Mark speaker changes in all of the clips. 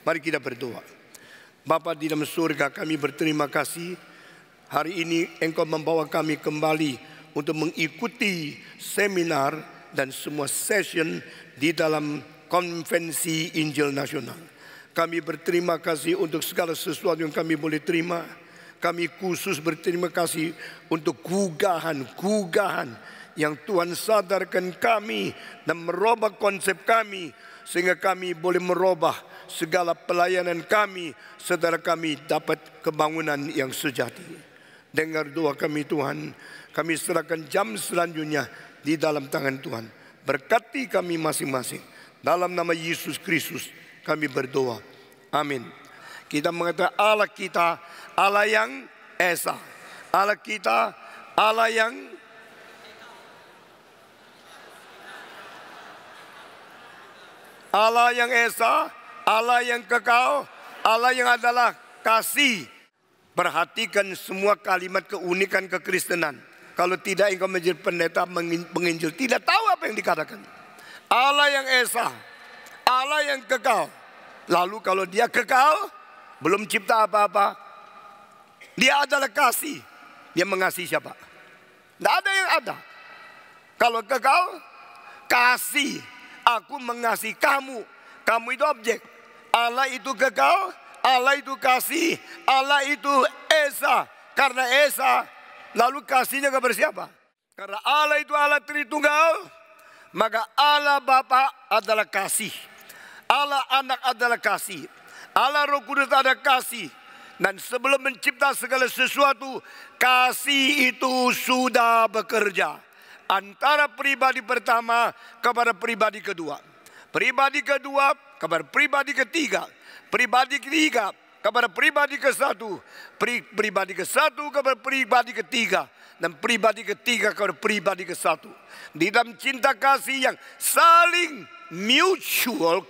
Speaker 1: Mari kita berdoa. Bapa di dalam surga, kami berterima kasih. Hari ini Engkau membawa kami kembali untuk mengikuti seminar dan semua session di dalam konvensi Injil Nasional. Kami berterima kasih untuk segala sesuatu yang kami boleh terima. Kami khusus berterima kasih untuk gugahan yang Tuhan sadarkan kami dan merubah konsep kami, sehingga kami boleh merubah segala pelayanan kami, saudara kami dapat kebangunan yang sejati. Dengar doa kami Tuhan, kami serahkan jam selanjutnya di dalam tangan Tuhan. Berkati kami masing-masing. Dalam nama Yesus Kristus kami berdoa. Amin. Kita mengatakan Allah kita, Allah yang Esa. Allah kita, Allah yang Esa, Allah yang kekal, Allah yang adalah kasih. Perhatikan semua kalimat keunikan kekristenan. Kalau tidak engkau menjadi pendeta menginjil, tidak tahu apa yang dikatakan. Allah yang Esa, Allah yang kekal. Lalu kalau dia kekal, belum cipta apa-apa, dia adalah kasih. Dia mengasihi siapa? Tidak ada yang ada. Kalau kekal, kasih. Aku mengasihi kamu. Kamu itu objek. Allah itu kekal, Allah itu kasih, Allah itu Esa. Karena Esa, lalu kasihnya kepada siapa? Karena Allah itu Allah Tritunggal, maka Allah Bapa adalah kasih, Allah Anak adalah kasih, Allah Roh Kudus adalah kasih. Dan sebelum mencipta segala sesuatu, kasih itu sudah bekerja antara pribadi pertama kepada pribadi kedua, pribadi kedua kepada pribadi ketiga, pribadi ketiga kepada pribadi ke-1, pribadi ke-1 kepada pribadi ketiga, dan pribadi ketiga kepada pribadi ke-1. Di dalam cinta kasih yang saling mutual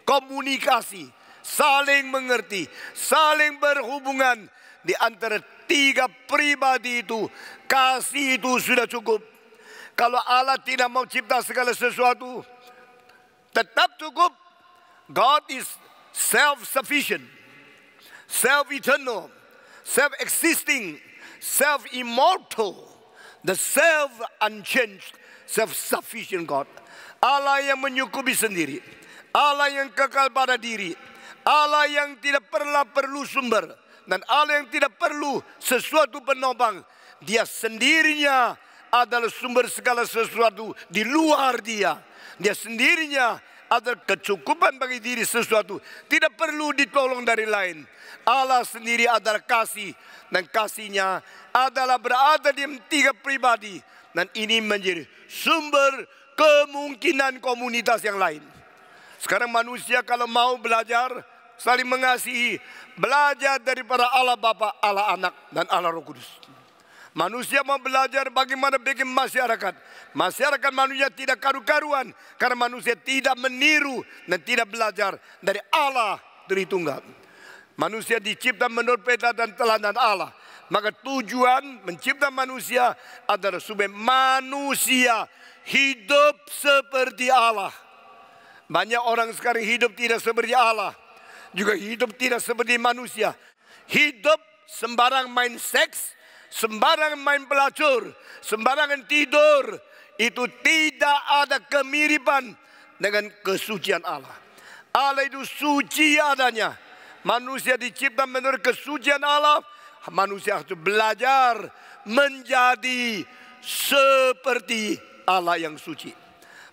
Speaker 1: komunikasi, saling mengerti, saling berhubungan di antara tiga pribadi itu, kasih itu sudah cukup. Kalau Allah tidak mau cipta segala sesuatu, tetap cukup. God is self-sufficient, self-eternal, self-existing, self-immortal, the self-unchanged, self-sufficient God. Allah yang menyukupi sendiri, Allah yang kekal pada diri, Allah yang tidak perlu sumber, dan Allah yang tidak perlu sesuatu penopang. Dia sendirinya adalah sumber segala sesuatu di luar dia. Dia sendirinya adalah kecukupan bagi diri sesuatu, tidak perlu ditolong dari lain. Allah sendiri adalah kasih, dan kasihnya adalah berada di tiga pribadi, dan ini menjadi sumber kemungkinan komunitas yang lain. Sekarang manusia kalau mau belajar saling mengasihi, belajar daripada Allah Bapa, Allah Anak, dan Allah Roh Kudus. Manusia mau belajar bagaimana bikin masyarakat. Masyarakat manusia tidak karu-karuan karena manusia tidak meniru dan tidak belajar dari Allah Tritunggal. Manusia dicipta menurut peta dan teladan Allah. Maka tujuan mencipta manusia adalah supaya manusia hidup seperti Allah. Banyak orang sekarang hidup tidak seperti Allah, juga hidup tidak seperti manusia. Hidup sembarang main seks, sembarangan main pelacur, sembarangan tidur, itu tidak ada kemiripan dengan kesucian Allah. Allah itu suci adanya. Manusia dicipta menurut kesucian Allah. Manusia harus belajar menjadi seperti Allah yang suci.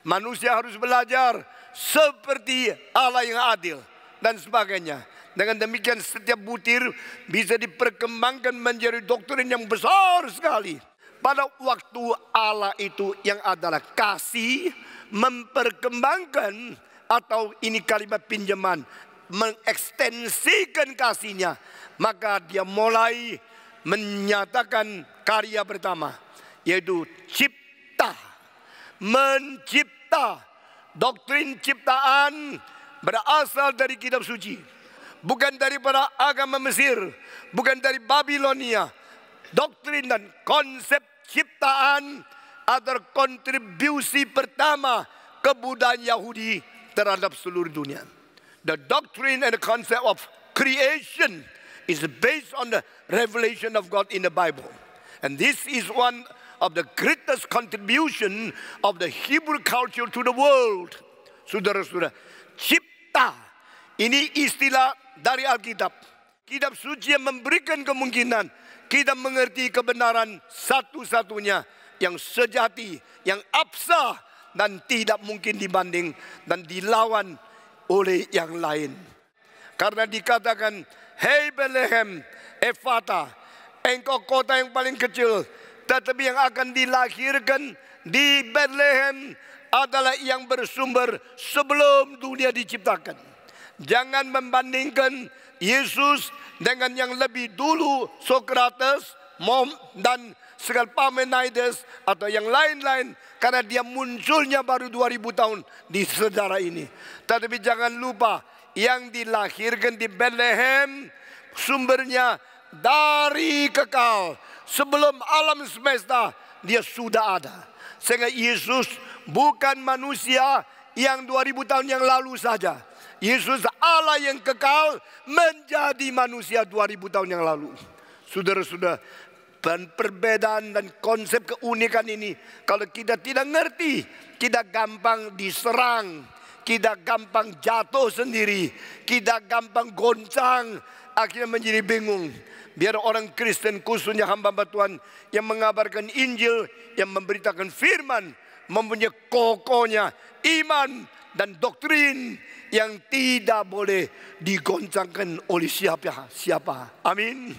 Speaker 1: Manusia harus belajar seperti Allah yang adil dan sebagainya. Dengan demikian setiap butir bisa diperkembangkan menjadi doktrin yang besar sekali. Pada waktu Allah itu yang adalah kasih memperkembangkan, atau ini kalimat pinjaman, mengekstensikan kasihnya, maka dia mulai menyatakan karya pertama, yaitu cipta, mencipta. Doktrin ciptaan berasal dari kitab suci, bukan daripada agama Mesir, bukan dari Babilonia. Doktrin dan konsep ciptaan adalah kontribusi pertama kebudayaan Yahudi terhadap seluruh dunia. The doctrine and the concept of creation is based on the revelation of God in the Bible. And this is one of the greatest contribution of the Hebrew culture to the world. Saudara-saudara, cipta ini istilah dari Alkitab. Kitab suci yang memberikan kemungkinan kita mengerti kebenaran satu-satunya yang sejati, yang absah dan tidak mungkin dibanding dan dilawan oleh yang lain. Karena dikatakan, "Hei Bethlehem Efata, engkau kota yang paling kecil, tetapi yang akan dilahirkan di Bethlehem adalah yang bersumber sebelum dunia diciptakan." Jangan membandingkan Yesus dengan yang lebih dulu, Socrates, dan segala Parmenides atau yang lain-lain, karena dia munculnya baru 2000 tahun di sejarah ini. Tetapi jangan lupa, yang dilahirkan di Bethlehem sumbernya dari kekal. Sebelum alam semesta dia sudah ada. Sehingga Yesus bukan manusia yang 2000 tahun yang lalu saja. Yesus Allah yang kekal menjadi manusia 2000 tahun yang lalu. Saudara-saudara, dan perbedaan dan konsep keunikan ini, kalau kita tidak ngerti, kita gampang diserang, kita gampang jatuh sendiri, kita gampang goncang, akhirnya menjadi bingung. Biar orang Kristen, khususnya hamba Tuhan yang mengabarkan Injil, yang memberitakan firman, mempunyai kokohnya iman dan doktrin yang tidak boleh digoncangkan oleh siapa. Amin.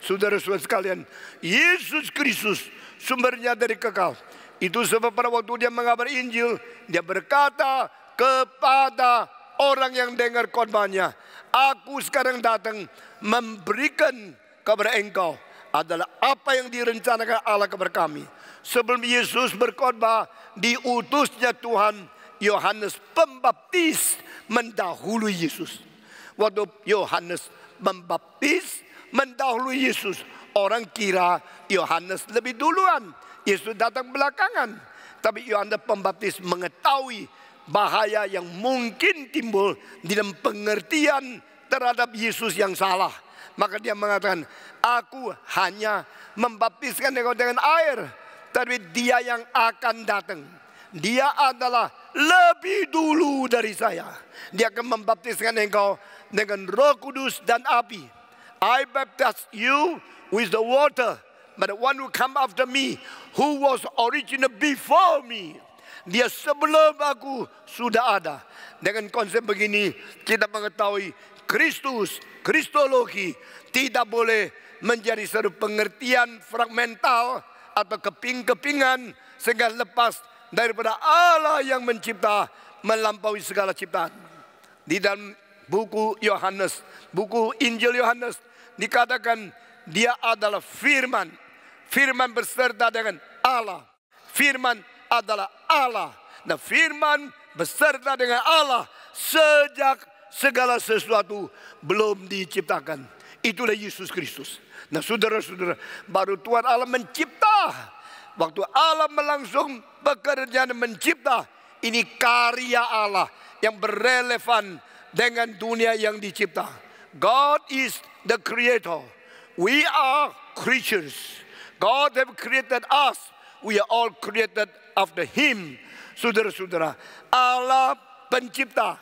Speaker 1: Saudara-saudara sekalian, Yesus Kristus sumbernya dari kekal. Itu sebab pada waktu dia mengabar Injil, dia berkata kepada orang yang dengar khotbahnya, "Aku sekarang datang memberikan kepada engkau adalah apa yang direncanakan Allah kepada kami." Sebelum Yesus berkhotbah, diutusnya Tuhan Yohanes Pembaptis mendahului Yesus. Waktu Yohanes membaptis mendahului Yesus, orang kira Yohanes lebih duluan, Yesus datang belakangan. Tapi Yohanes Pembaptis mengetahui bahaya yang mungkin timbul di dalam pengertian terhadap Yesus yang salah. Maka dia mengatakan, "Aku hanya membaptiskan engkau dengan air, tapi dia yang akan datang, dia adalah lebih dulu dari saya. Dia akan membaptiskan engkau dengan Roh Kudus dan api. I baptize you with the water, but the one who come after me, who was original before me, dia sebelum aku sudah ada." Dengan konsep begini, kita mengetahui Kristus, Kristologi tidak boleh menjadi satu pengertian fragmental atau keping-kepingan sehingga lepas daripada Allah yang mencipta melampaui segala ciptaan. Di dalam buku Yohanes, buku Injil Yohanes, dikatakan dia adalah firman. Firman berserta dengan Allah. Firman adalah Allah. Nah, firman beserta dengan Allah sejak segala sesuatu belum diciptakan. Itulah Yesus Kristus. Nah, saudara-saudara, baru Tuhan Allah mencipta. Waktu Allah melangsung bekerja dan mencipta, ini karya Allah yang berrelevan dengan dunia yang dicipta. God is the creator. We are creatures. God have created us. We are all created after Him. Saudara-saudara, Allah pencipta,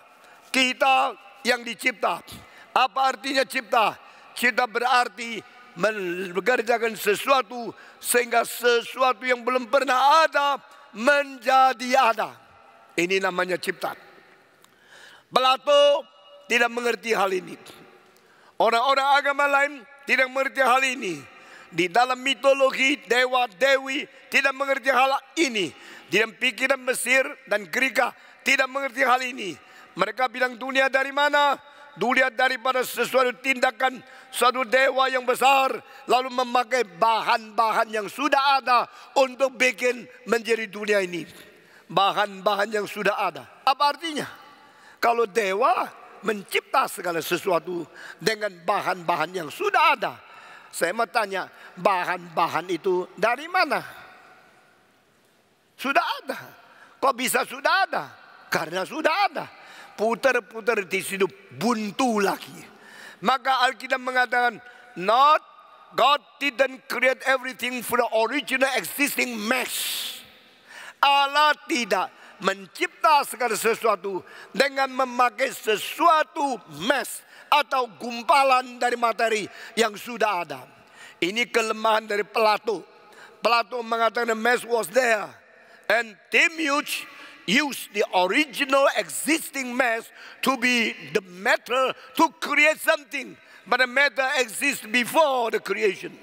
Speaker 1: kita yang dicipta. Apa artinya cipta? Cipta berarti mengerjakan sesuatu sehingga sesuatu yang belum pernah ada menjadi ada. Ini namanya cipta. Plato tidak mengerti hal ini. Orang-orang agama lain tidak mengerti hal ini. Di dalam mitologi dewa dewi tidak mengerti hal ini. Di dalam pikiran Mesir dan Greka tidak mengerti hal ini. Mereka bilang dunia dari mana? Dunia daripada sesuatu tindakan suatu dewa yang besar, lalu memakai bahan-bahan yang sudah ada untuk bikin menjadi dunia ini. Bahan-bahan yang sudah ada. Apa artinya? Kalau dewa mencipta segala sesuatu dengan bahan-bahan yang sudah ada, saya mau tanya, bahan-bahan itu dari mana? Sudah ada. Kok bisa sudah ada? Karena sudah ada. putar-putar di situ buntu lagi. Maka Alkitab mengatakan, God didn't create everything for the original existing mess. Allah tidak mencipta segala sesuatu dengan memakai sesuatu mess atau gumpalan dari materi yang sudah ada. Ini kelemahan dari Plato. Plato mengatakan the mess was there, and Timuch used the original existing mess to be the matter to create something, but the matter exists before the creation.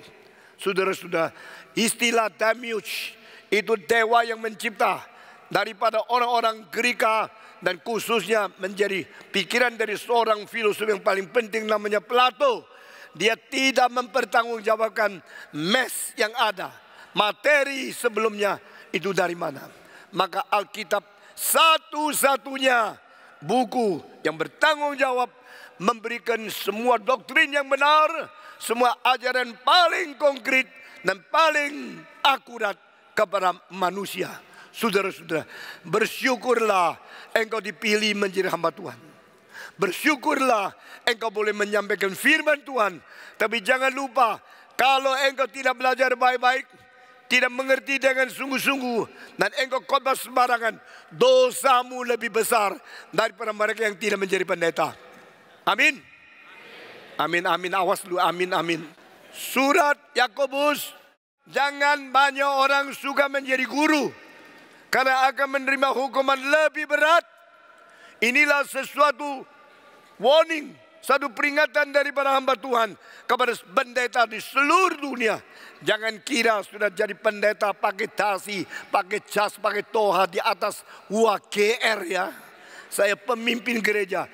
Speaker 1: Saudara-saudara, istilah Timuch itu dewa yang mencipta daripada orang-orang Greka, dan khususnya menjadi pikiran dari seorang filosof yang paling penting namanya Plato. Dia tidak mempertanggungjawabkan mess yang ada, materi sebelumnya itu dari mana. Maka Alkitab satu-satunya buku yang bertanggung jawab memberikan semua doktrin yang benar, semua ajaran paling konkret dan paling akurat kepada manusia. Saudara-saudara, bersyukurlah engkau dipilih menjadi hamba Tuhan. Bersyukurlah engkau boleh menyampaikan firman Tuhan. Tapi jangan lupa, kalau engkau tidak belajar baik-baik, tidak mengerti dengan sungguh-sungguh, dan engkau khotbah sembarangan, dosamu lebih besar daripada mereka yang tidak menjadi pendeta. Amin. Amin, amin. Awas dulu, amin, amin. Surat Yakobus, jangan banyak orang suka menjadi guru karena akan menerima hukuman lebih berat. Inilah sesuatu warning, satu peringatan daripada hamba Tuhan kepada pendeta di seluruh dunia. Jangan kira sudah jadi pendeta pakai dasi, pakai jas, pakai toha di atas WKR ya. Saya pemimpin gereja.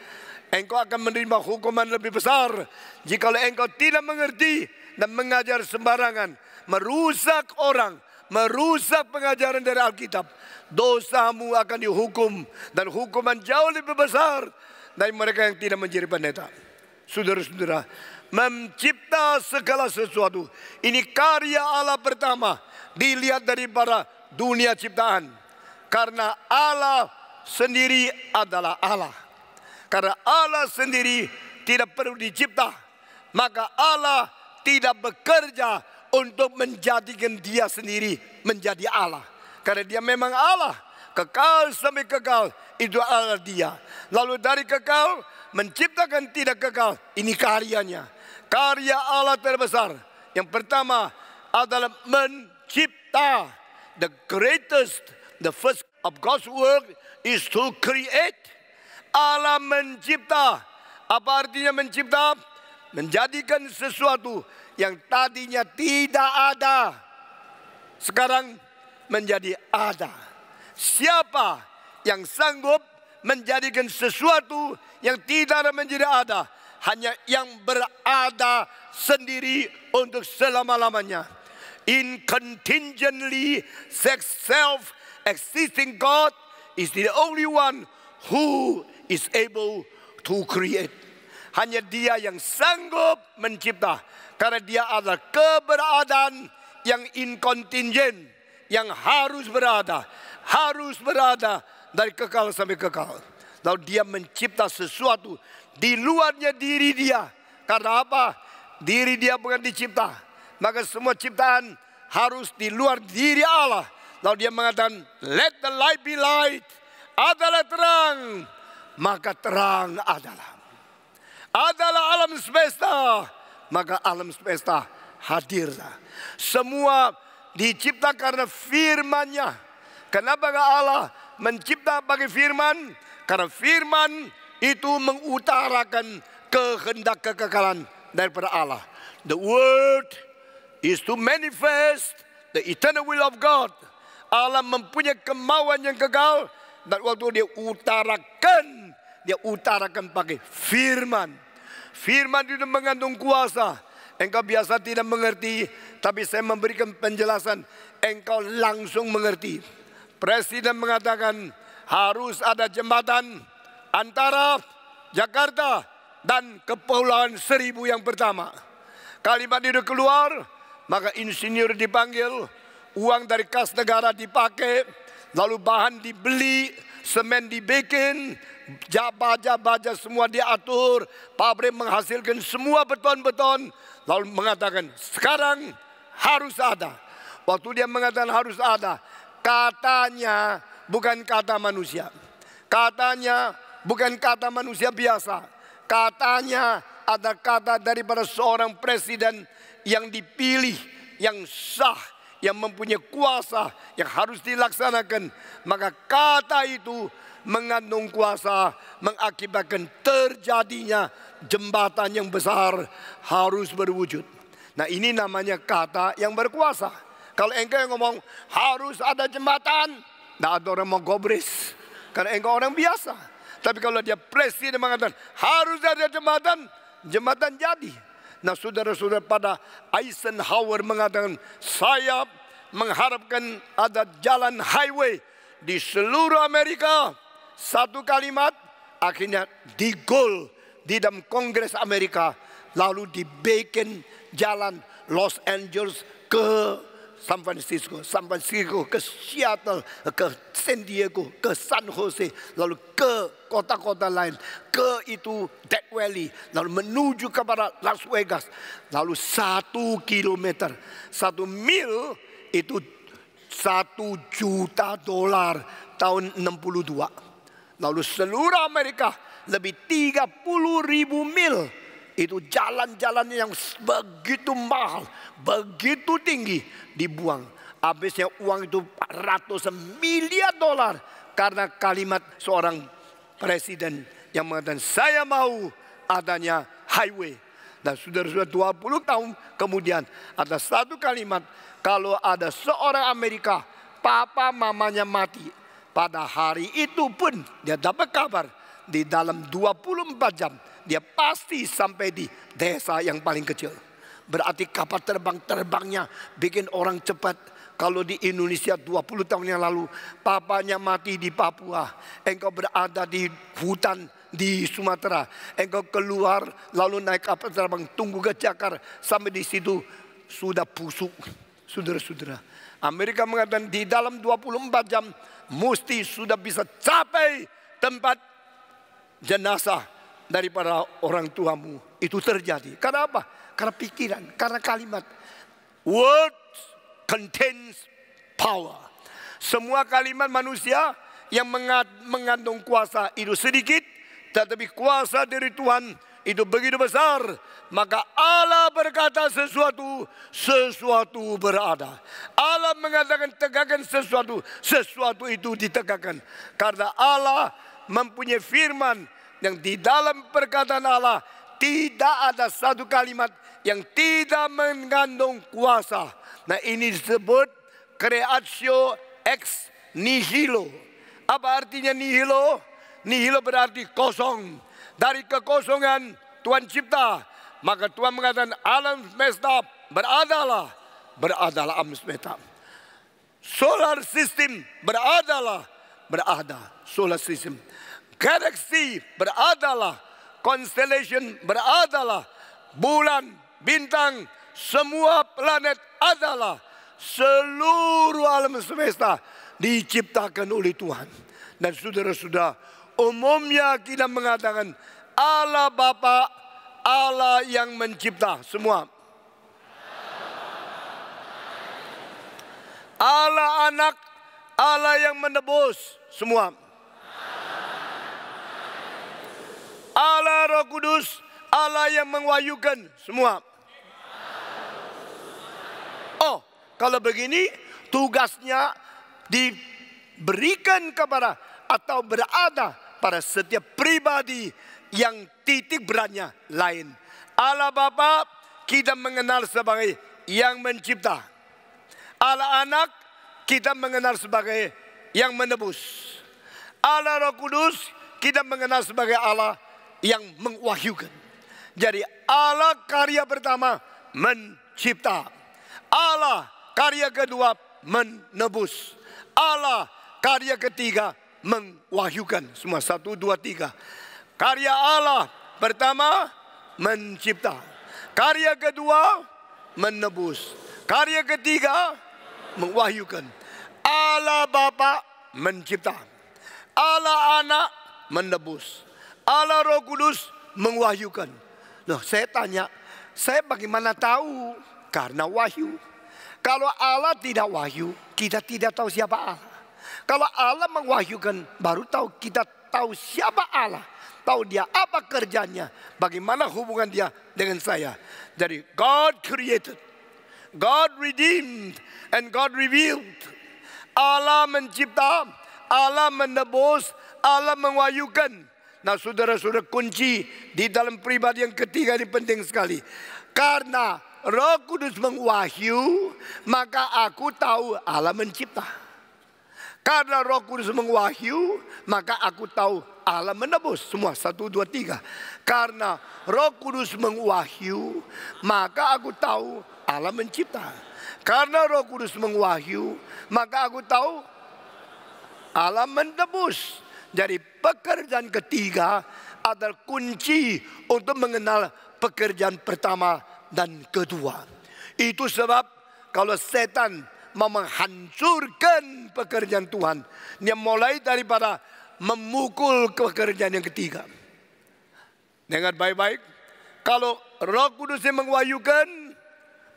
Speaker 1: Engkau akan menerima hukuman lebih besar jikalau engkau tidak mengerti dan mengajar sembarangan, merusak orang, merusak pengajaran dari Alkitab. Dosamu akan dihukum, dan hukuman jauh lebih besar dari mereka yang tidak menjadi pendeta. Saudara-saudara, mencipta segala sesuatu, ini karya Allah pertama dilihat dari para dunia ciptaan. Karena Allah sendiri adalah Allah. Karena Allah sendiri tidak perlu dicipta, maka Allah tidak bekerja untuk menjadikan dia sendiri menjadi Allah. Karena dia memang Allah, kekal sampai kekal, itu Allah dia. Lalu dari kekal menciptakan tidak kekal, ini karyanya. Karya Allah terbesar yang pertama adalah mencipta. The greatest, the first of God's work is to create. Allah mencipta. Apa artinya mencipta? Menjadikan sesuatu yang tadinya tidak ada, sekarang menjadi ada. Siapa yang sanggup menjadikan sesuatu yang tidak ada menjadi ada? Hanya yang berada sendiri untuk selama-lamanya. Incontingently self-existing God is the only one who is able to create. Hanya dia yang sanggup mencipta. Karena dia adalah keberadaan yang inkontingen, yang harus berada dari kekal sampai kekal. Lalu dia mencipta sesuatu di luarnya diri dia. Karena apa? Diri dia bukan dicipta, maka semua ciptaan harus di luar diri Allah. Lalu dia mengatakan, let the light be light. Adalah terang, maka terang adalah. Adalah alam semesta, maka alam semesta hadirlah. Semua dicipta karena firman-Nya. Kenapa Allah mencipta pakai firman? Karena firman itu mengutarakan kehendak kekekalan daripada Allah. The word is to manifest the eternal will of God. Allah mempunyai kemauan yang kekal, dan waktu dia utarakan pakai firman. Firman itu mengandung kuasa. Engkau biasa tidak mengerti, tapi saya memberikan penjelasan, engkau langsung mengerti. Presiden mengatakan harus ada jembatan antara Jakarta dan Kepulauan Seribu yang pertama. Kalimat itu keluar, maka insinyur dipanggil, uang dari kas negara dipakai, lalu bahan dibeli, semen dibikin, baja-baja semua diatur, pabrik menghasilkan semua beton-beton, lalu mengatakan sekarang harus ada. Waktu dia mengatakan harus ada, katanya bukan kata manusia. Katanya bukan kata manusia biasa. Katanya ada kata daripada seorang presiden yang dipilih, yang sah, yang mempunyai kuasa, yang harus dilaksanakan. Maka kata itu mengandung kuasa, mengakibatkan terjadinya jembatan yang besar harus berwujud. Nah, ini namanya kata yang berkuasa. Kalau engkau yang ngomong harus ada jembatan, tidak ada orang mau gobris, karena engkau orang biasa. Tapi kalau dia presiden mengatakan harus ada jembatan, jembatan jadi. Nah, saudara-saudara, pada Eisenhower mengatakan saya mengharapkan ada jalan highway di seluruh Amerika. Satu kalimat akhirnya digol di dalam Kongres Amerika, lalu dibikin jalan Los Angeles ke San Francisco ke Seattle, ke San Diego, ke San Jose, lalu ke kota-kota lain, ke itu Death Valley, lalu menuju kepada Las Vegas, lalu 1 kilometer, 1 mil itu $1 juta tahun 62. Lalu seluruh Amerika lebih 30.000 mil. Itu jalan-jalan yang begitu mahal, begitu tinggi dibuang. Habisnya uang itu ratusan miliar dolar karena kalimat seorang presiden yang mengatakan saya mau adanya highway. Dan sudah 20 tahun kemudian ada satu kalimat, kalau ada seorang Amerika papa mamanya mati, pada hari itu pun dia dapat kabar di dalam 24 jam dia pasti sampai di desa yang paling kecil. Berarti kapal terbangnya bikin orang cepat. Kalau di Indonesia 20 tahun yang lalu papanya mati di Papua, engkau berada di hutan di Sumatera, engkau keluar lalu naik kapal terbang tunggu ke Jakarta, sampai di situ sudah busuk. Saudara-saudara, Amerika mengatakan di dalam 24 jam mesti sudah bisa capai tempat jenazah daripada orang tuamu. Itu terjadi. Karena apa? Karena pikiran, karena kalimat. Word contains power. Semua kalimat manusia yang mengandung kuasa itu sedikit, tetapi kuasa dari Tuhan itu begitu besar. Maka Allah berkata sesuatu, sesuatu berada. Allah mengatakan tegakkan sesuatu, sesuatu itu ditegakkan. Karena Allah mempunyai firman yang di dalam perkataan Allah tidak ada satu kalimat yang tidak mengandung kuasa. Nah, ini disebut creatio ex nihilo. Apa artinya nihilo? Nihilo berarti kosong. Dari kekosongan Tuhan cipta. Maka Tuhan mengatakan alam semesta beradalah. Beradalah alam semesta. Solar system beradalah. Berada solar system. Galaksi beradalah, constellation beradalah, bulan, bintang, semua planet adalah, seluruh alam semesta diciptakan oleh Tuhan. Dan saudara-saudara, umumnya kita mengatakan Allah Bapa, Allah yang mencipta semua. Allah Anak, Allah yang menebus semua. Allah Roh Kudus, Allah yang mengwahyukan semua. Oh, kalau begini tugasnya diberikan kepada atau berada pada setiap pribadi yang titik beratnya lain. Allah Bapa kita mengenal sebagai yang mencipta. Allah Anak kita mengenal sebagai yang menebus. Allah Roh Kudus kita mengenal sebagai Allah yang mengwahyukan. Jadi Allah karya pertama mencipta. Allah karya kedua menebus. Allah karya ketiga mengwahyukan. Semua 1, 2, 3. Karya Allah pertama mencipta. Karya kedua menebus. Karya ketiga mengwahyukan. Allah Bapa mencipta. Allah Anak menebus, Allah Roh Kudus mengwahyukan. Loh, saya tanya, saya bagaimana tahu? Karena wahyu. Kalau Allah tidak wahyu, kita tidak tahu siapa Allah. Kalau Allah mengwahyukan, baru tahu, kita tahu siapa Allah. Tahu dia apa kerjanya, bagaimana hubungan dia dengan saya. Jadi God created, God redeemed, and God revealed. Allah mencipta, Allah menebus, Allah mengwahyukan. Nah saudara-saudara, kunci di dalam pribadi yang ketiga ini penting sekali. Karena Roh Kudus mengwahyu, maka aku tahu Allah mencipta. Karena Roh Kudus mengwahyu, maka aku tahu Allah menebus. Semua 1, 2, 3. Karena Roh Kudus mengwahyu, maka aku tahu Allah mencipta. Karena Roh Kudus mengwahyu, maka aku tahu Allah menebus. Jadi pekerjaan ketiga adalah kunci untuk mengenal pekerjaan pertama dan kedua. Itu sebab kalau setan mau menghancurkan pekerjaan Tuhan, dia mulai daripada memukul pekerjaan yang ketiga. Dengar baik-baik. Kalau Roh Kudus yang mengwahyukan,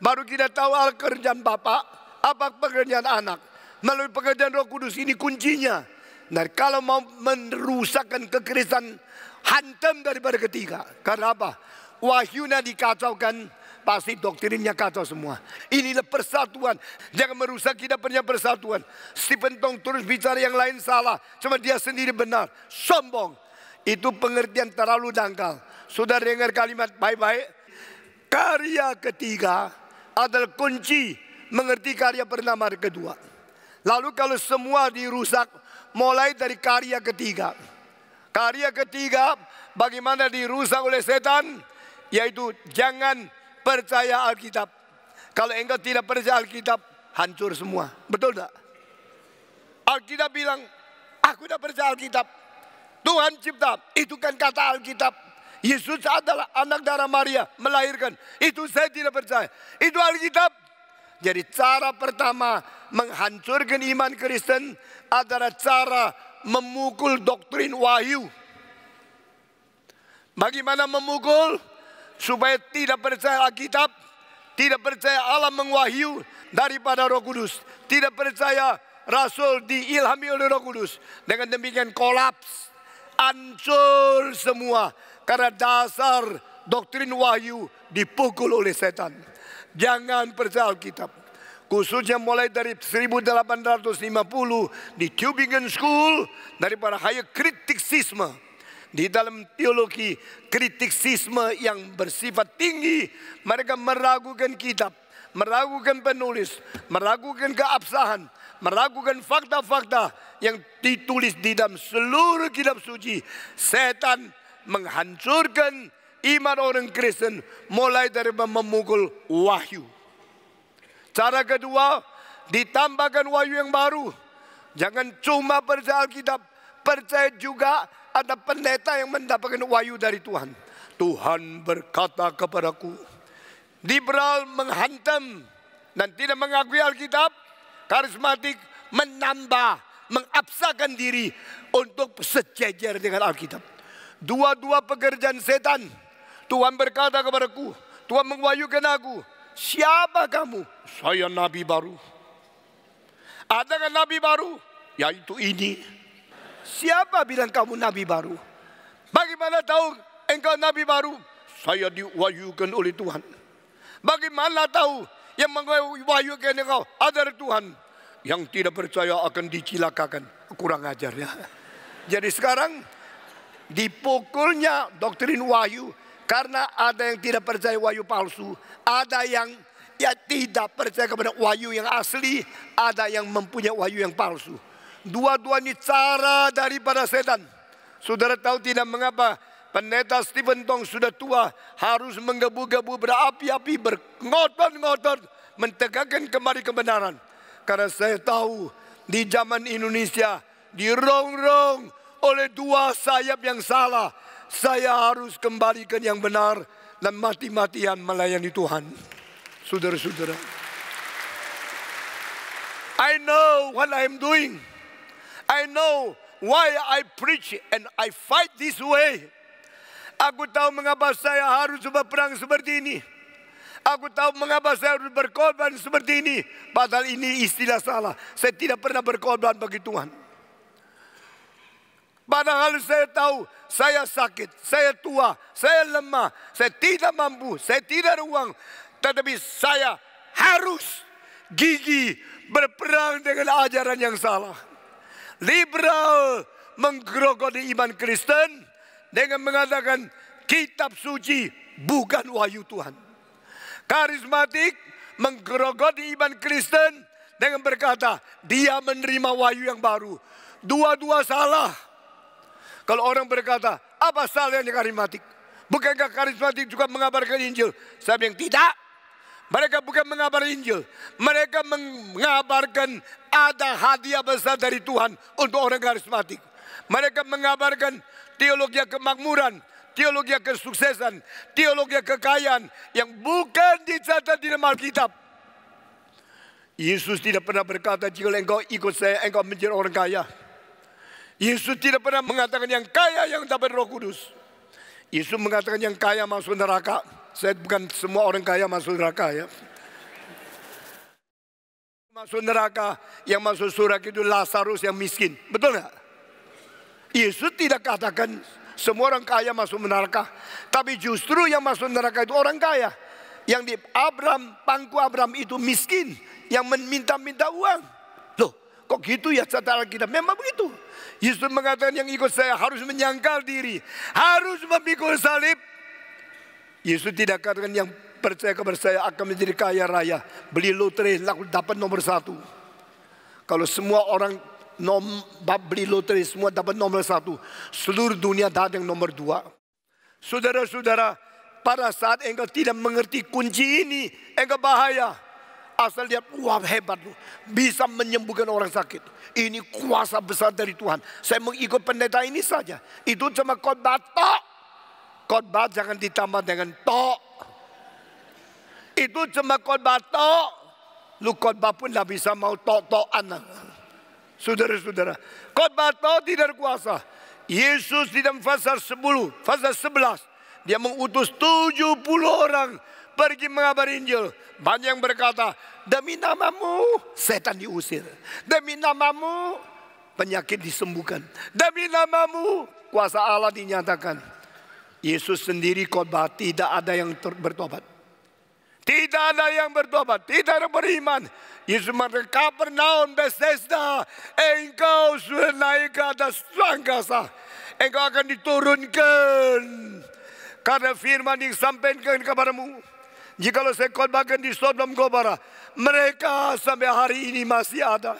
Speaker 1: baru kita tahu kerjaan Bapa, apa pekerjaan anak. Melalui pekerjaan Roh Kudus ini kuncinya. Dan kalau mau merusakkan kekristenan, hantam daripada ketiga. Karena apa? Wahyunya dikacaukan, pasti doktrinnya kacau semua. Inilah persatuan. Jangan merusak kita punya persatuan. Stephen Tong terus bicara yang lain salah, cuma dia sendiri benar. Sombong. Itu pengertian terlalu dangkal. Sudah dengar kalimat baik-baik. Karya ketiga adalah kunci mengerti karya pertama dan kedua. Lalu kalau semua dirusak, mulai dari karya ketiga. Karya ketiga bagaimana dirusak oleh setan, yaitu jangan percaya Alkitab. Kalau engkau tidak percaya Alkitab, hancur semua. Betul tak? Alkitab bilang, aku tidak percaya Alkitab. Tuhan cipta, itu kan kata Alkitab. Yesus adalah anak darah Maria, melahirkan. Itu saya tidak percaya. Itu Alkitab. Jadi cara pertama menghancurkan iman Kristen adalah cara memukul doktrin wahyu. Bagaimana memukul? Supaya tidak percaya Alkitab, tidak percaya Allah mengwahyu daripada Roh Kudus, tidak percaya Rasul diilhami oleh Roh Kudus. Dengan demikian kolaps, hancur semua karena dasar doktrin wahyu dipukul oleh setan. Jangan percaya Alkitab. Khususnya mulai dari 1850 di Tübingen School, daripada hanya kritisisme. Di dalam teologi kritisisme yang bersifat tinggi, mereka meragukan kitab, meragukan penulis, meragukan keabsahan, meragukan fakta-fakta yang ditulis di dalam seluruh kitab suci. Setan menghancurkan iman orang Kristen mulai dari memukul wahyu. Cara kedua, ditambahkan wahyu yang baru. Jangan cuma percaya Alkitab, percaya juga ada pendeta yang mendapatkan wahyu dari Tuhan. Tuhan berkata kepadaku. Liberal menghantam dan tidak mengakui Alkitab. Karismatik menambah, mengabsakan diri untuk sejajar dengan Alkitab. Dua-dua pekerjaan setan. Tuhan berkata kepadaku, Tuhan mengwahyukan aku. Siapa kamu? Saya nabi baru. Adakah nabi baru? Yaitu ini. Siapa bilang kamu nabi baru? Bagaimana tahu engkau nabi baru? Saya diwahyukan oleh Tuhan. Bagaimana tahu yang mengwahyukan engkau adalah Tuhan? Yang tidak percaya akan dicilakakan. Kurang ajar ya. Jadi sekarang dipukulnya doktrin wahyu karena ada yang tidak percaya wahyu palsu, ada yang tidak percaya kepada wahyu yang asli, ada yang mempunyai wahyu yang palsu. Dua-duanya cara daripada setan. Saudara tahu tidak mengapa pendeta Stephen Tong sudah tua harus menggebu-gebu berapi-api, berngotot-ngotot mentegakkan kembali kebenaran. Karena saya tahu di zaman Indonesia dirongrong oleh dua sayap yang salah. Saya harus kembalikan yang benar dan mati-matian melayani Tuhan. Saudara-saudara, I know what I'm doing. I know why I preach and I fight this way. Aku tahu mengapa saya harus berperang seperti ini. Aku tahu mengapa saya harus berkorban seperti ini. Padahal ini istilah salah. Saya tidak pernah berkorban bagi Tuhan. Padahal saya tahu saya sakit, saya tua, saya lemah, saya tidak mampu, saya tidak ada uang. Tetapi saya harus gigih berperang dengan ajaran yang salah. Liberal menggerogoti iman Kristen dengan mengatakan kitab suci bukan wahyu Tuhan. Karismatik menggerogoti iman Kristen dengan berkata dia menerima wahyu yang baru. Dua-dua salah. Kalau orang berkata apa salahnya karismatik? Bukankah karismatik juga mengabarkan Injil? Saya bilang tidak. Mereka bukan mengabar Injil. Mereka mengabarkan ada hadiah besar dari Tuhan untuk orang karismatik. Mereka mengabarkan teologi kemakmuran, teologi kesuksesan, teologi kekayaan yang bukan dicatat di dalam Alkitab. Yesus tidak pernah berkata jika engkau ikut saya, engkau menjadi orang kaya. Yesus tidak pernah mengatakan yang kaya yang dapat Roh Kudus. Yesus mengatakan yang kaya masuk neraka. Saya bukan semua orang kaya masuk neraka ya. Masuk neraka, yang masuk surga itu Lazarus yang miskin. Betul nggak? Yesus tidak katakan semua orang kaya masuk neraka. Tapi justru yang masuk neraka itu orang kaya. Yang di pangku Abraham itu miskin. Yang meminta-minta uang. Loh, kok gitu ya catatan kita? Memang begitu. Yesus mengatakan yang ikut saya harus menyangkal diri. Harus memikul salib. Yesus tidak katakan yang percaya kepada saya akan menjadi kaya raya. Beli lotre, lalu dapat nomor 1. Kalau semua orang beli lotre, semua dapat nomor 1. Seluruh dunia datang nomor 2. Saudara-saudara, pada saat engkau tidak mengerti kunci ini, engkau bahaya. Asal lihat, wah hebat loh. Bisa menyembuhkan orang sakit. Ini kuasa besar dari Tuhan. Saya mengikut pendeta ini saja. Itu cuma khotbah tok. Khotbah jangan ditambah dengan tok. Itu cuma khotbah tok. Lu khotbah pun tidak bisa mau tok-tokan. Saudara-saudara, khotbah tok tidak kuasa. Yesus di dalam pasal 10, pasal 11, dia mengutus 70 orang pergi mengabari Injil. Banyak yang berkata, demi namamu setan diusir. Demi namamu penyakit disembuhkan. Demi namamu kuasa Allah dinyatakan. Yesus sendiri khotbah tidak ada yang bertobat. Tidak ada yang bertobat, tidak ada beriman. Yesus mengatakan, Kapernaum, Bethesda, engkau sudah naik ke atas angkasa. Engkau akan diturunkan. Karena firman yang disampaikan kepadamu. Jikalau saya khotbahkan di Sodom Gomora, mereka sampai hari ini masih ada.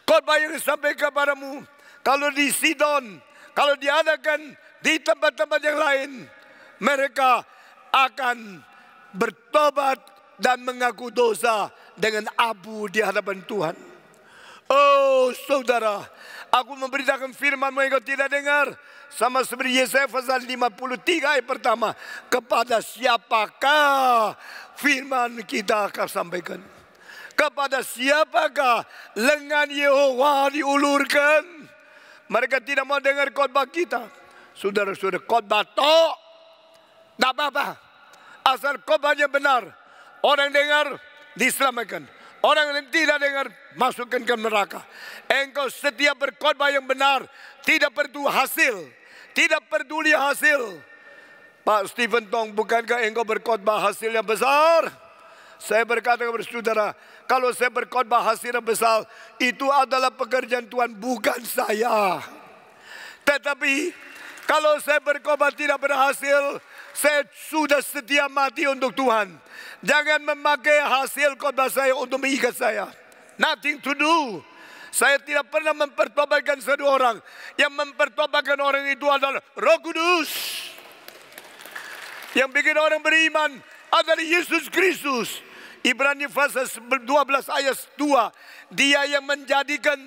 Speaker 1: Khotbah yang disampaikan kepadamu, kalau di Sidon, kalau diadakan di tempat-tempat yang lain, mereka akan bertobat dan mengaku dosa dengan abu di hadapan Tuhan. Oh saudara, aku memberitakan firman-Mu yang kau tidak dengar. Sama seperti Yesaya pasal 53 ayat pertama. Kepada siapakah firman kita akan sampaikan? Kepada siapakah lengan Yehova diulurkan? Mereka tidak mau dengar khotbah kita. Saudara-saudara, khotbah tok, tidak apa-apa. Asal khotbahnya benar, orang dengar diselamatkan. Orang yang tidak dengar masukkan ke neraka. Engkau setiap berkhotbah yang benar, tidak peduli hasil, tidak peduli hasil. Pak Stephen Tong, bukankah engkau berkhotbah hasilnya besar? Saya berkata kepada saudara, kalau saya berkhotbah hasilnya besar, itu adalah pekerjaan Tuhan, bukan saya. Tetapi kalau saya berkhotbah tidak berhasil, saya sudah setia mati untuk Tuhan. Jangan memakai hasil khotbah saya untuk mengikat saya. Nothing to do. Saya tidak pernah mempertobatkan satu orang. Yang mempertobatkan orang itu adalah Roh Kudus. Yang bikin orang beriman adalah Yesus Kristus. Ibrani pasal 12 ayat 2. Dia yang menjadikan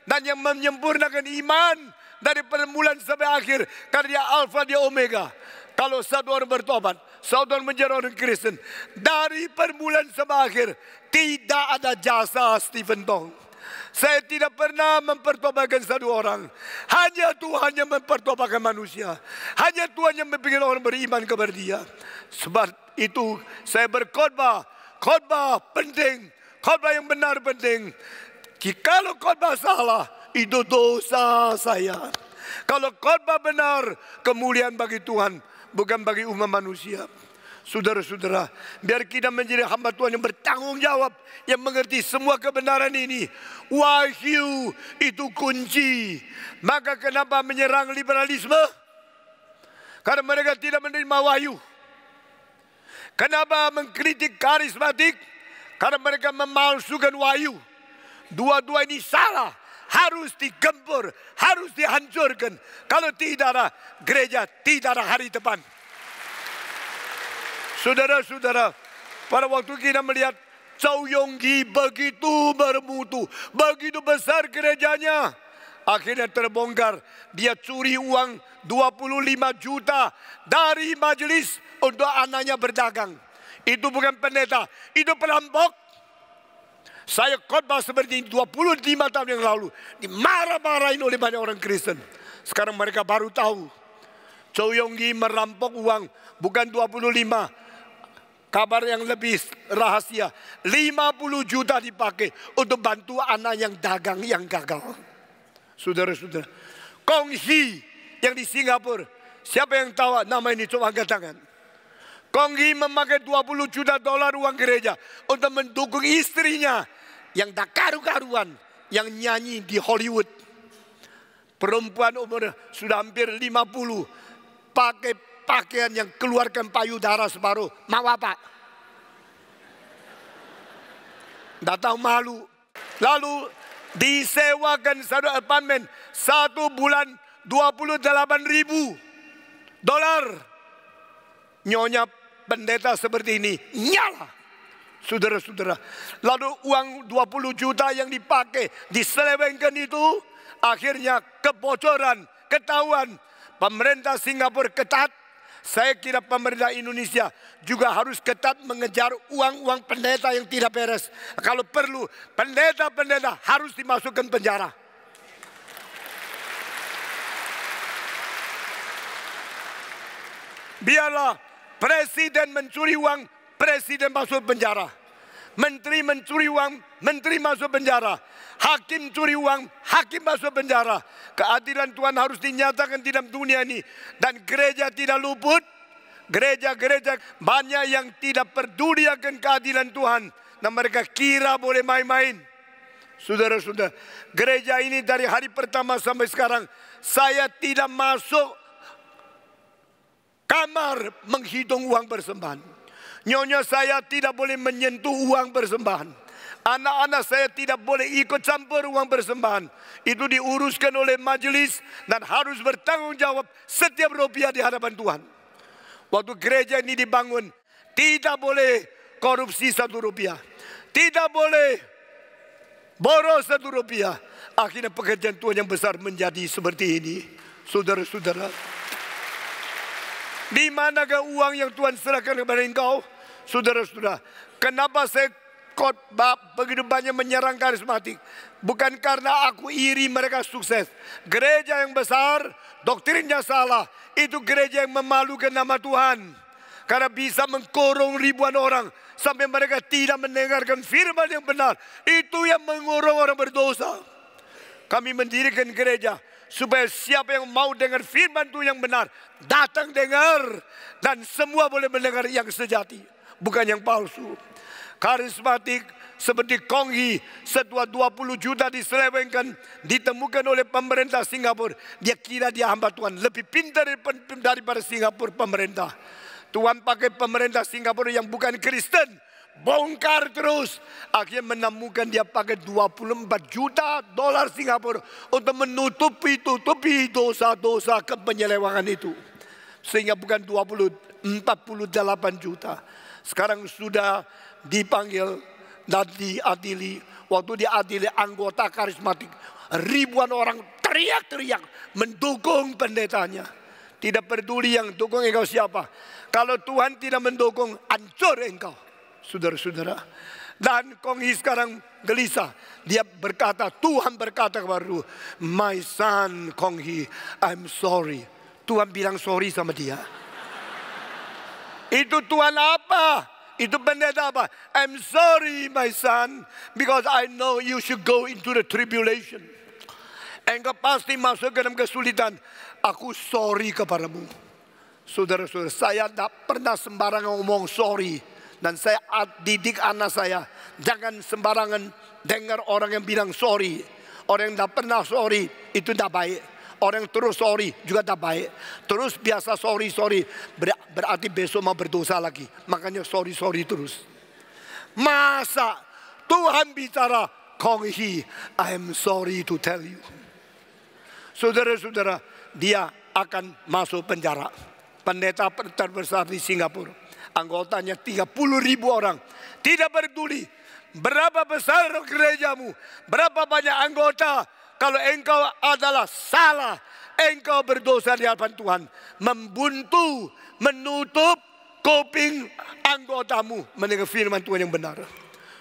Speaker 1: dan yang menyempurnakan iman dari permulaan sampai akhir. Karena dia Alfa, dia Omega. Kalau satu orang bertobat, satu orang menjadi orang Kristen, dari permulaan sampai akhir, tidak ada jasa Stephen Tong. Saya tidak pernah mempertobatkan satu orang. Hanya Tuhan yang mempertobatkan manusia. Hanya Tuhan yang membuat orang beriman kepada Dia. Sebab itu saya berkhotbah. Khotbah penting. Khotbah yang benar penting. Kalau khotbah salah, itu dosa saya. Kalau khotbah benar, kemuliaan bagi Tuhan, bukan bagi umat manusia. Saudara-saudara, biar kita menjadi hamba Tuhan yang bertanggung jawab, yang mengerti semua kebenaran ini. Wahyu itu kunci. Maka kenapa menyerang liberalisme? Karena mereka tidak menerima wahyu. Kenapa mengkritik karismatik? Karena mereka memalsukan wahyu. Dua-dua ini salah. Harus digempur, harus dihancurkan. Kalau tidak ada gereja, tidak ada hari depan. Saudara-saudara, pada waktu kita melihat Chow Yong-gi begitu bermutu, begitu besar gerejanya, akhirnya terbongkar. Dia curi uang 25 juta dari majelis untuk anaknya berdagang. Itu bukan pendeta, itu perampok. Saya khotbah seperti ini 25 tahun yang lalu, dimarah-marahin oleh banyak orang Kristen. Sekarang mereka baru tahu Chow Yong-gi merampok uang bukan 25. Kabar yang lebih rahasia, 50 juta dipakai untuk bantu anak yang dagang yang gagal. Saudara-saudara, Kong Hee yang di Singapura, siapa yang tahu nama ini? Coba angkat tangan. Kong Hee memakai 20 juta dolar uang gereja untuk mendukung istrinya yang tak karu-karuan, yang nyanyi di Hollywood. Perempuan umur sudah hampir 50, pakai pakaian yang keluarkan payudara separuh. Mau apa? Tidak tahu malu. Lalu disewakan satu apartemen 1 bulan 28.000 dolar. Nyonya pendeta seperti ini nyala. Saudara-saudara. Lalu uang 20 juta yang dipakai diselewengkan itu akhirnya kebocoran, ketahuan. Pemerintah Singapura ketat. Saya kira pemerintah Indonesia juga harus ketat mengejar uang-uang pendeta yang tidak beres. Kalau perlu, pendeta-pendeta harus dimasukkan penjara. Biarlah presiden mencuri uang, presiden masuk penjara. Menteri mencuri uang, menteri masuk penjara. Hakim curi uang, hakim masuk penjara. Keadilan Tuhan harus dinyatakan di dalam dunia ini. Dan gereja tidak luput. Gereja-gereja banyak yang tidak peduli akan keadilan Tuhan. Dan mereka kira boleh main-main. Saudara-saudara, gereja ini dari hari pertama sampai sekarang, saya tidak masuk kamar menghitung uang persembahan. Nyonya saya tidak boleh menyentuh uang persembahan. Anak-anak saya tidak boleh ikut campur uang persembahan. Itu diuruskan oleh majelis dan harus bertanggung jawab setiap rupiah di hadapan Tuhan. Waktu gereja ini dibangun, tidak boleh korupsi 1 rupiah. Tidak boleh boros 1 rupiah. Akhirnya pekerjaan Tuhan yang besar menjadi seperti ini. Saudara-saudara, di manakah uang yang Tuhan serahkan kepada engkau? Saudara-saudara, kenapa saya khotbah begitu banyak menyerang karismatik? Bukan karena aku iri mereka sukses. Gereja yang besar, doktrinnya salah. Itu gereja yang memalukan nama Tuhan. Karena bisa mengkurung ribuan orang sampai mereka tidak mendengarkan firman yang benar. Itu yang mengurung orang berdosa. Kami mendirikan gereja supaya siapa yang mau dengar firman Tuhan yang benar, datang dengar. Dan semua boleh mendengar yang sejati, bukan yang palsu. Karismatik seperti Kong Hee setelah 20 juta diselewengkan, ditemukan oleh pemerintah Singapura. Dia kira dia hamba Tuhan, lebih pintar daripada Singapura pemerintah. Tuhan pakai pemerintah Singapura yang bukan Kristen, bongkar terus. Akhirnya menemukan dia pakai 24 juta dolar Singapura untuk menutupi dosa-dosa kepenyelewangan itu. Sehingga bukan 48 juta. Sekarang sudah dipanggil dan diadili. Waktu diadili anggota karismatik, ribuan orang teriak-teriak mendukung pendetanya. Tidak peduli yang dukung engkau siapa. Kalau Tuhan tidak mendukung, hancur engkau. Saudara-saudara, Dan Kong Hee sekarang gelisah. Dia berkata, Tuhan berkata kepada my son Kong Hee, I'm sorry. Tuhan bilang sorry sama dia. Itu Tuhan apa? Itu pendeta apa? I'm sorry my son, because I know you should go into the tribulation. Engkau pasti masuk ke dalam kesulitan. Aku sorry kepadamu. Saudara-saudara, saya tidak pernah sembarangan ngomong sorry. Dan saya didik anak saya, jangan sembarangan dengar orang yang bilang sorry. Orang yang tidak pernah sorry, itu tidak baik. Orang yang terus sorry juga tidak baik. Terus biasa sorry, berarti besok mau berdosa lagi. Makanya sorry terus. Masa Tuhan bicara, Kong Hee, I'm sorry to tell you. Saudara-saudara, dia akan masuk penjara. Pendeta terbesar di Singapura. Anggotanya 30.000 orang. Tidak peduli berapa besar gerejamu, berapa banyak anggota. Kalau engkau adalah salah, engkau berdosa di hadapan Tuhan. Membuntu, menutup kuping anggotamu mendengar firman Tuhan yang benar.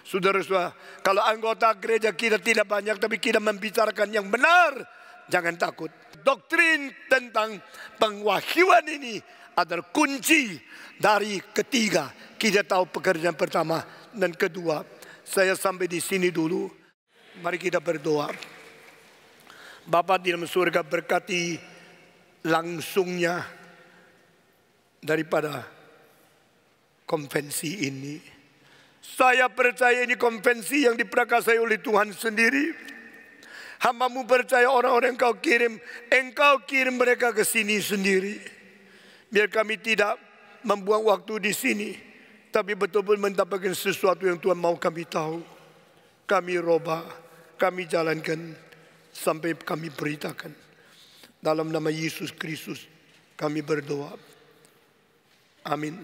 Speaker 1: Saudara-saudara, kalau anggota gereja kita tidak banyak, tapi kita membicarakan yang benar, jangan takut. Doktrin tentang pengwahyuan ini adalah kunci dari ketiga. Kita tahu pekerjaan pertama dan kedua. Saya sampai di sini dulu. Mari kita berdoa. Bapa di dalam surga, berkati langsungnya daripada konvensi ini. Saya percaya ini konvensi yang diprakarsai oleh Tuhan sendiri. Hamba-Mu percaya orang-orang Engkau kirim mereka ke sini sendiri. Biar kami tidak membuang waktu di sini, tapi betul-betul mendapatkan sesuatu yang Tuhan mau kami tahu. Kami robah, kami jalankan sampai kami beritakan. Dalam nama Yesus Kristus kami berdoa. Amin.